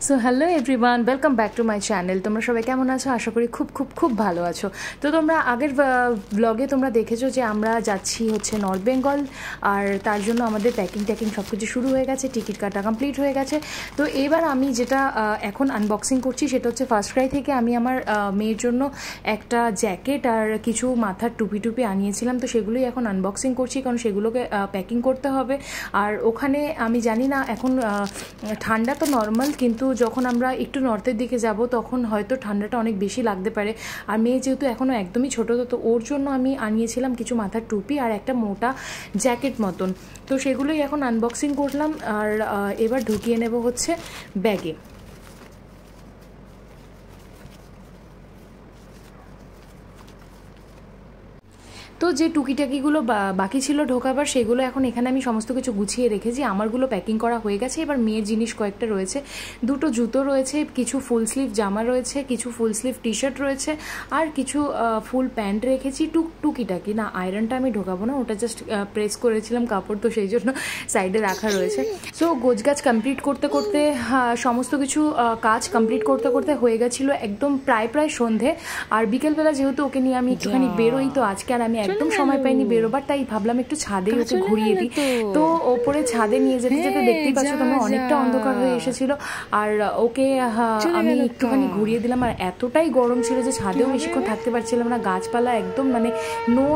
So hello everyone, welcome back to my channel. তোমরা সবাই কেমন আছো? আশা করি খুব খুব খুব ভালো আছো। তো তোমরা আগের ব্লগে তোমরা দেখেছো যে আমরা যাচ্ছি হচ্ছে নর্থ বেঙ্গল, আর তার জন্য আমাদের প্যাকিং সব কিছু শুরু হয়ে গেছে, টিকিট কাটা কমপ্লিট হয়ে গেছে। তো এবার আমি যেটা এখন আনবক্সিং করছি সেটা হচ্ছে ফার্স্ট ক্রাই থেকে আমি আমার মেয়ের জন্য একটা জ্যাকেট আর কিছু মাথার টুপি আনিয়েছিলাম। তো সেগুলোই এখন আনবক্সিং করছি, কারণ সেগুলোকে প্যাকিং করতে হবে। আর ওখানে আমি জানি না এখন ঠান্ডা তো নর্মাল, কিন্তু যখন আমরা একটু নর্থের দিকে যাব তখন হয়তো ঠান্ডাটা অনেক বেশি লাগতে পারে। আর মেয়ে যেহেতু এখনও একদমই ছোটো, তো ওর জন্য আমি আনিয়েছিলাম কিছু মাথার টুপি আর একটা মোটা জ্যাকেট মতন। তো সেগুলোই এখন আনবক্সিং করলাম, আর এবার ঢুকিয়ে নেব হচ্ছে ব্যাগে। তো যে টুকিটাকিগুলো বাকি ছিল ঢোকাবার, সেগুলো এখন এখানে আমি সমস্ত কিছু গুছিয়ে রেখেছি। আমারগুলো প্যাকিং করা হয়ে গেছে। এবার মেয়ের জিনিস কয়েকটা রয়েছে, দুটো জুতো রয়েছে, কিছু ফুল স্লিভ জামা রয়েছে, কিছু ফুল স্লিভ টি শার্ট রয়েছে, আর কিছু ফুল প্যান্ট রেখেছি। টুকিটাকি না, আয়রনটা আমি ঢোকাবো না, ওটা জাস্ট প্রেস করেছিলাম কাপড়, তো সেই জন্য সাইডে রাখা রয়েছে। সো গোছগাছ কমপ্লিট করতে করতে সমস্ত কিছু কাজ কমপ্লিট করতে করতে হয়ে গেছিলো একদম প্রায় সন্ধে। আর বিকেলবেলা যেহেতু ওকে নিয়ে আমি একটুখানি বেরোই, তো আজকে আর আমি একদম সময় পাইনি বেরোবার, তাই ভাবলাম একটু ছাদে ওকে ঘুরিয়ে দিই। তো ওপরে ছাদে নিয়ে যেতে যেতে দেখতেই পাচ্ছ তোমরা অনেকটা অন্ধকার হয়ে এসেছিল, আর ওকে আমি একটুখানি ঘুরিয়ে দিলাম। আর এতটাই গরম ছিল যে ছাদেও বেশিক্ষণ থাকতে পারছিলাম না। গাছপালা একদম মানে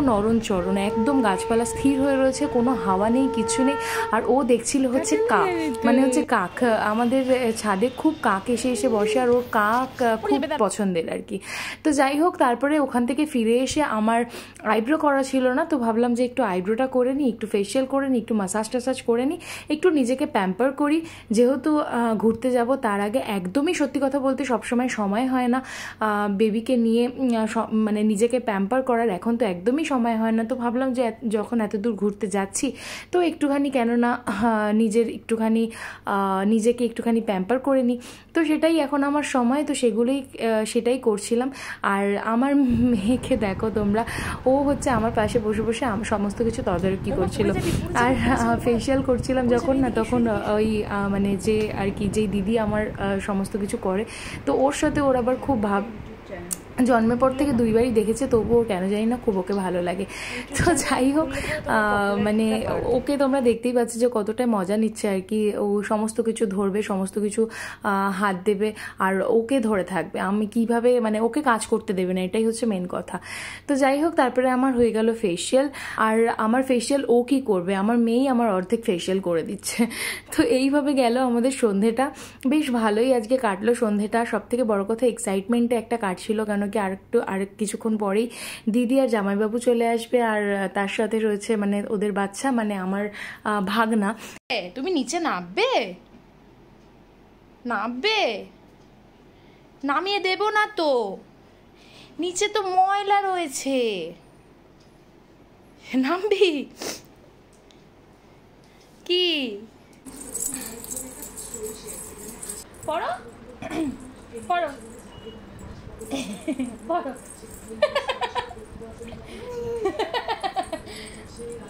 নরম চরণ, একদম গাছপালা স্থির হয়ে রয়েছে, কোনো হাওয়া নেই, কিছু নেই। আর ও দেখছিল হচ্ছে কাক, মানে হচ্ছে কাক, আমাদের ছাদে খুব কাক এসে এসে বসে, আর ওর কাক খুব পছন্দের আর কি। তো যাই হোক, তারপরে ওখান থেকে ফিরে এসে আমার আইব্রো করা ছিল না, তো ভাবলাম যে একটু আইব্রোটা করে নিই, একটু ফেসিয়াল করে নিই, একটু মাসাজ টাসাজ করে নিই, একটু নিজেকে প্যাম্পার করি। যেহেতু ঘুরতে যাব, তার আগে একদমই সত্যি কথা বলতে সবসময় সময় হয় না বেবিকে নিয়ে মানে নিজেকে প্যাম্পার করার, এখন তো একদমই সময় হয় না। তো ভাবলাম যে যখন এত দূর ঘুরতে যাচ্ছি, তো একটুখানি কেননা নিজেকে একটুখানি প্যাম্পার করে নিই। তো সেটাই এখন আমার সময়, তো সেটাই করছিলাম। আর আমার মেয়েকে দেখো তোমরা, ও হচ্ছে আমার পাশে বসে বসে সমস্ত কিছু তদারকি করছিল। আর ফেসিয়াল করছিলাম যখন না, তখন ওই মানে যে আর কি যেই দিদি আমার সমস্ত কিছু করে, তো ওর সাথে ওর আবার খুব জন্মের পর থেকে দুইবারই দেখেছে, তবুও কেন জানি না খুব ওকে ভালো লাগে। তো যাই হোক, মানে ওকে তোমরা দেখতেই পাচ্ছ যে কতটা মজা নিচ্ছে আর কি। ও সমস্ত কিছু ধরবে, সমস্ত কিছু হাত দেবে, আর ওকে ধরে থাকবে। আমি কিভাবে মানে ওকে কাজ করতে দেবে না, এটাই হচ্ছে মেন কথা। তো যাই হোক, তারপরে আমার হয়ে গেল ফেসিয়াল। আর আমার ফেসিয়াল ও কি করবে, আমার মেয়েই আমার অর্ধেক ফেসিয়াল করে দিচ্ছে। তো এইভাবে গেল আমাদের সন্ধেটা, বেশ ভালোই আজকে কাটলো সন্ধেটা। সব থেকে বড় কথা এক্সাইটমেন্টে একটা কাটছিল, কেন কি আর কিছুক্ষণ পরেই দিদি আর জামাইবাবু চলে আসবে, আর তার সাথে রয়েছে মানে ওদের বাচ্চা, মানে আমার ভাগনা। তুমি নিচে নামবে নামিয়ে দেব না তো, নিচে তো ময়লা রয়েছে, নামবি কি? পড়ো পড়ো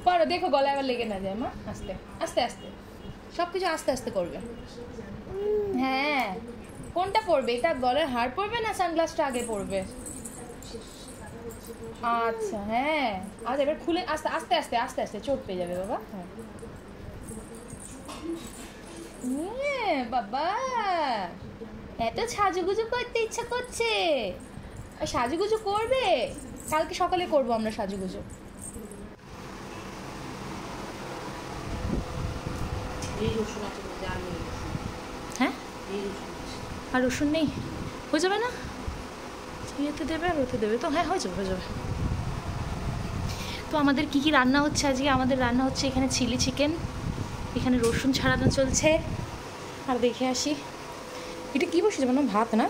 পড়ো, দেখো গলায় আবার লেগে না যায়। মা আস্তে আস্তে আস্তে সবকিছু আস্তে আস্তে করবে। হ্যাঁ, কোনটা পড়বে? এটা গলার হার পড়বে না সানগ্লাসটা আগে পড়বে? আচ্ছা হ্যাঁ, আচ্ছা এবার খুলে আস্তে আস্তে আস্তে আস্তে আস্তে চোট পেয়ে যাবে বাবা। হ্যাঁ বাবা, এত সাজুগুজু করতে ইচ্ছা করছে। সাজুগুজু করবে, কালকে সকালে করবো আমরা সাজুগুজু। হ্যাঁ, আর রসুন নেই, হয়ে যাবে না? ইয়েতে দেবে আর ওতে দেবে তো, হ্যাঁ হয়ে যাবে। তো আমাদের কি রান্না হচ্ছে আজকে? আমাদের রান্না হচ্ছে এখানে চিলি চিকেন, এখানে রসুন ছাড়ানো চলছে। আর দেখে আসি, এটা কি বসেছে? মানে ভাত না,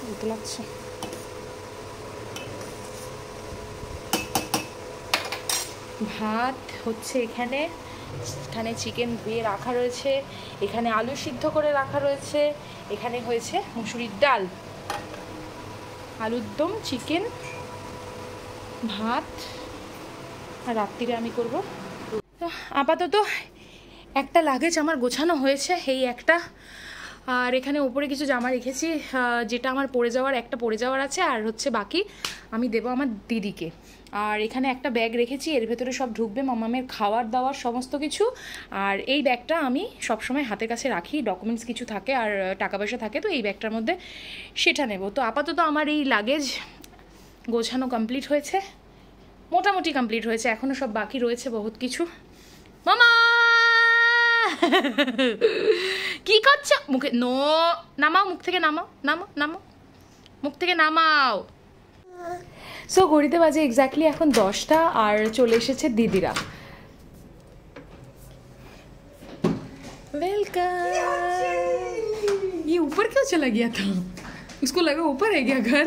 ভালো লাগছে। ভাত হচ্ছে এখানে চিকেন ধুয়ে রাখা রয়েছে, এখানে আলু সিদ্ধ করে রাখা রয়েছে, এখানে হয়েছে মুসুরির ডাল, আলুর দম, চিকেন, ভাত। আর রাত্রিরে আমি করব আপাতত একটা লাগেজ আমার গোছানো হয়েছে, এই একটা। আর এখানে উপরে কিছু জামা রেখেছি, যেটা আমার পরে যাওয়ার আছে, আর হচ্ছে বাকি আমি দেবো আমার দিদিকে। আর এখানে একটা ব্যাগ রেখেছি, এর ভেতরে সব ঢুকবে মামামের খাওয়ার দাওয়ার সমস্ত কিছু। আর এই ব্যাগটা আমি সবসময় হাতের কাছে রাখি, ডকুমেন্টস কিছু থাকে আর টাকা পয়সা থাকে, তো এই ব্যাগটার মধ্যে সেটা নেব। তো আপাতত আমার এই লাগেজ গোছানো কমপ্লিট হয়েছে, মোটামুটি কমপ্লিট হয়েছে, এখনও সব বাকি রয়েছে বহুত কিছু। মামা কি করছো? মুখে নামাও, মুখ থেকে নামাও, মুখ থেকে নামাও। সো ঘড়িতে বাজে এক্স্যাক্টলি এখন 10টা, আর চলে এসেছে দিদিরা। वेलकम। ये ऊपर क्यों चला गया था? उसको लगा ऊपर है क्या घर?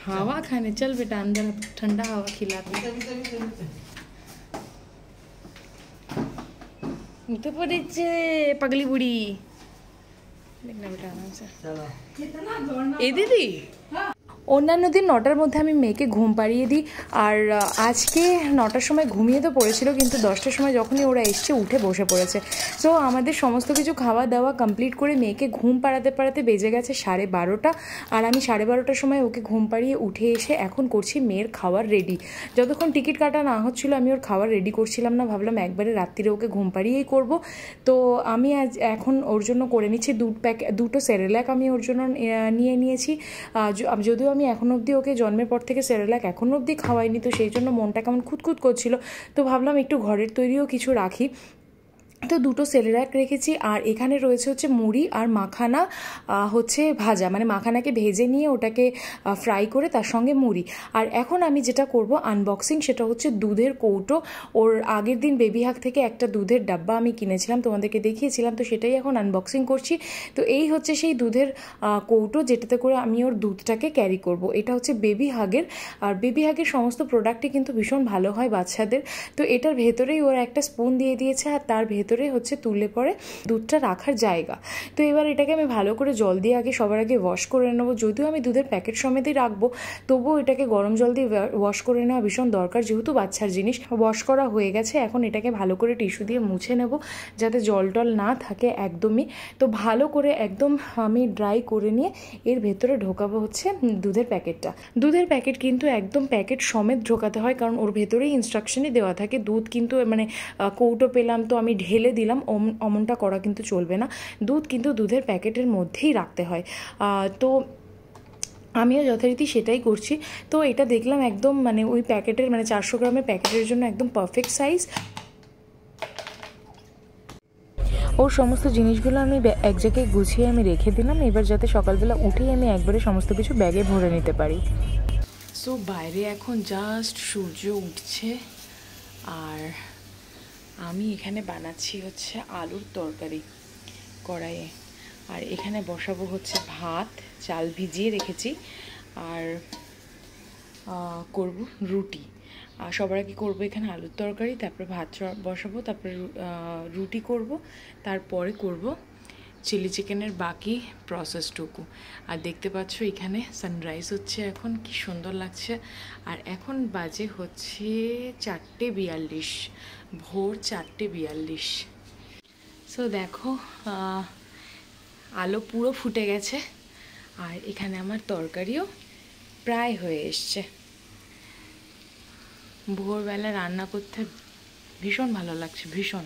हवा खाने चल बेटा, अंदर ठंडा हवा खिलाते। तो पड़ेছে पगली बुड़ी। देखना बेटा आराम से। चलो। ए दीदी অন্যান্য দিন 9টার মধ্যে আমি মেয়েকে ঘুম পাড়িয়ে দিই, আর আজকে 9টার সময় ঘুমিয়ে তো পড়েছিল, কিন্তু 10টার সময় যখনই ওরা এসছে উঠে বসে পড়েছে। সো আমাদের সমস্ত কিছু খাওয়া দাওয়া কমপ্লিট করে মেয়েকে ঘুম পাড়াতে বেজে গেছে 12:30, আর আমি 12:30টার সময় ওকে ঘুম পাড়িয়ে উঠে এসে এখন করছি মেয়ের খাবার রেডি। যতক্ষণ টিকিট কাটা না হচ্ছিল আমি ওর খাবার রেডি করছিলাম না, ভাবলাম একবারে রাত্রিরে ওকে ঘুম পাড়িয়েই করব। তো আমি এখন ওর জন্য করে নিচ্ছি দুটো সেরেল্যাক আমি ওর জন্য নিয়েছি। যদিও আমি এখন অবধি ওকে জন্মের পর থেকে সেরেল্যাক এখন অবধি খাওয়াইনি, তো সেই জন্য মনটা কেমন খুঁতখুত করছিল, তো ভাবলাম একটু ঘরের তৈরিও কিছু রাখি। তো দুটো সেরেল্যাক রেখেছি, আর এখানে রয়েছে হচ্ছে মুড়ি আর মাখানা হচ্ছে ভাজা, মানে মাখানাকে ভেজে নিয়ে ওটাকে ফ্রাই করে তার সঙ্গে মুড়ি। আর এখন আমি যেটা করব আনবক্সিং, সেটা হচ্ছে দুধের কৌটো। ওর আগের দিন বেবি হাগ থেকে একটা দুধের ডাব্বা আমি কিনেছিলাম, তোমাদেরকে দেখিয়েছিলাম, তো সেটাই এখন আনবক্সিং করছি। তো এই হচ্ছে সেই দুধের কৌটো যেটাতে করে আমি ওর দুধটাকে ক্যারি করব। এটা হচ্ছে বেবি হাগের, আর বেবি হাগের সমস্ত প্রোডাক্টই কিন্তু ভীষণ ভালো হয় বাচ্চাদের। তো এটার ভেতরেই ওরা একটা স্পুন দিয়ে দিয়েছে, আর তার ভেতরে হচ্ছে তুলে পরে দুধটা রাখার জায়গা। তো এবার এটাকে আমি ভালো করে জল দিয়ে সবার আগে ওয়াশ করে নেবো। যদিও আমি দুধের প্যাকেট সমেতই রাখবো, তবুও এটাকে গরম জল দিয়ে ওয়াশ করে নেওয়া ভীষণ দরকার, যেহেতু বাচ্চার জিনিস। ওয়াশ করা হয়ে গেছে, এখন এটাকে ভালো করে টিস্যু দিয়ে মুছে নেব, যাতে জল টল না থাকে একদমই। তো ভালো করে একদম আমি ড্রাই করে নিয়ে এর ভেতরে ঢোকাবো হচ্ছে দুধের প্যাকেটটা। দুধের প্যাকেট কিন্তু একদম প্যাকেট সমেত ঢোকাতে হয়, কারণ ওর ভেতরেই ইনস্ট্রাকশনই দেওয়া থাকে। দুধ কিন্তু মানে কৌটো পেলাম তো আমি ঢেলে দিলাম, অমনটা করা কিন্তু চলবে না। দুধ কিন্তু দুধের প্যাকেটের মধ্যেই রাখতে হয়। তো আমিও যথারীতি সেটাই করছি। তো এটা দেখলাম একদম মানে ওই প্যাকেটের মানে 400 গ্রামের প্যাকেটের জন্য একদম পারফেক্ট সাইজ। ওর সমস্ত জিনিসগুলো আমি এক জায়গায় গুছিয়ে আমি রেখে দিলাম, এবার যাতে সকালবেলা উঠেই আমি একবারে সমস্ত কিছু ব্যাগে ভরে নিতে পারি। সো বাইরে এখন জাস্ট সূর্য উঠছে, আর আমি এখানে বানাচ্ছি হচ্ছে আলুর তরকারি কড়াইয়ে, আর এখানে বসাবো হচ্ছে ভাত, চাল ভিজিয়ে রেখেছি, আর করব রুটি। আর সবার আগে করবো এখানে আলুর তরকারি, তারপরে ভাত বসাবো, তারপরে রুটি করব, তারপরে করব চিলি চিকেনের বাকি প্রসেসটুকু। আর দেখতে পাচ্ছ এখানে সানরাইজ হচ্ছে এখন, কি সুন্দর লাগছে। আর এখন বাজে হচ্ছে 4:42, ভোর 4:42। সো দেখো আলো পুরো ফুটে গেছে, আর এখানে আমার তরকারিও প্রায় হয়ে এসছে। ভোরবেলা রান্না করতে ভীষণ ভালো লাগছে, ভীষণ।